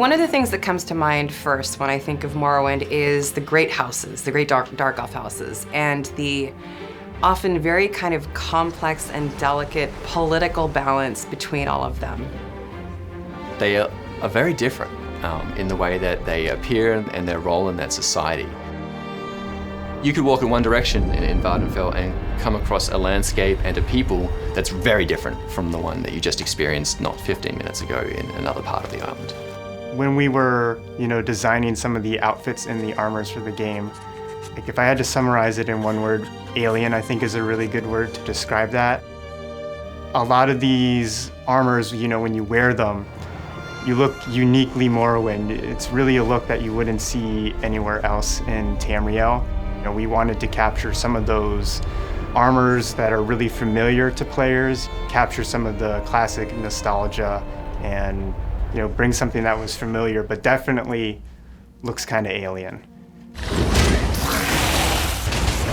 One of the things that comes to mind first when I think of Morrowind is the great houses, the great dark elf houses, and the often very kind of complex and delicate political balance between all of them. They are very different in the way that they appear and their role in that society. You could walk in one direction in Vardenfell and come across a landscape and a people that's very different from the one that you just experienced not 15 minutes ago in another part of the island. When we were, designing some of the outfits and the armors for the game, like if I had to summarize it in one word, alien, I think is a really good word to describe that. A lot of these armors, when you wear them, you look uniquely Morrowind. It's really a look that you wouldn't see anywhere else in Tamriel. We wanted to capture some of those armors that are really familiar to players, capture some of the classic nostalgia, and bring something that was familiar but definitely looks kind of alien.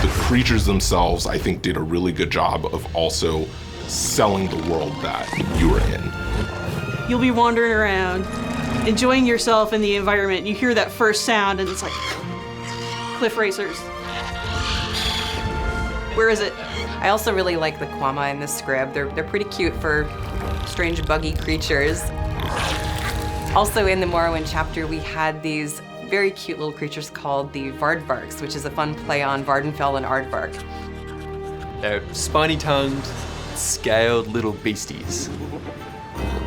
The creatures themselves, I think, did a really good job of also selling the world that you were in. You'll be wandering around, enjoying yourself in the environment. You hear that first sound and it's like, cliff racers. Where is it? I also really like the Quama in the scrib. They're pretty cute for strange buggy creatures. Also in the Morrowind chapter, we had these very cute little creatures called the Vardvarks, which is a fun play on Vardenfell and Aardvark. They're spiny-tongued, scaled little beasties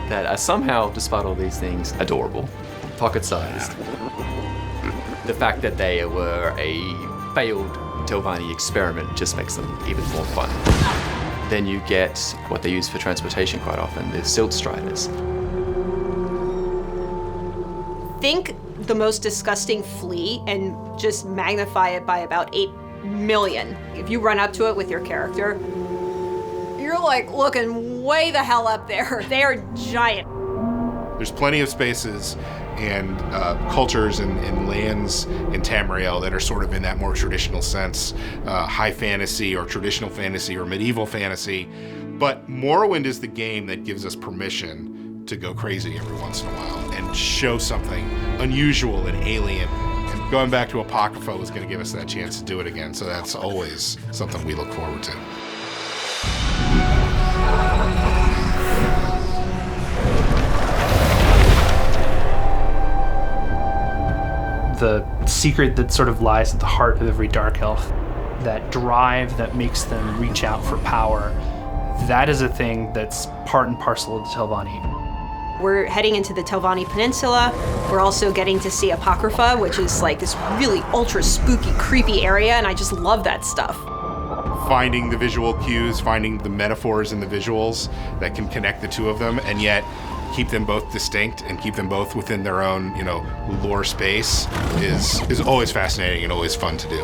that are somehow, despite all these things, adorable, pocket-sized. The fact that they were a failed Telvanni experiment just makes them even more fun. Then you get what they use for transportation quite often, the silt striders. Think the most disgusting flea and just magnify it by about 8 million. If you run up to it with your character, you're like looking way the hell up there. They are giant. There's plenty of spaces and cultures and lands in Tamriel that are sort of in that more traditional sense, high fantasy or traditional fantasy or medieval fantasy. But Morrowind is the game that gives us permission to go crazy every once in a while and show something unusual and alien. And going back to Apocrypha was going to give us that chance to do it again. So that's always something we look forward to. The secret that sort of lies at the heart of every dark elf, that drive that makes them reach out for power, that is a thing that's part and parcel of the Telvanni. We're heading into the Telvanni Peninsula. We're also getting to see Apocrypha, which is like this really ultra spooky, creepy area, and I just love that stuff. Finding the visual cues, finding the metaphors and the visuals that can connect the two of them, and yet keep them both distinct and keep them both within their own, lore space is always fascinating and always fun to do.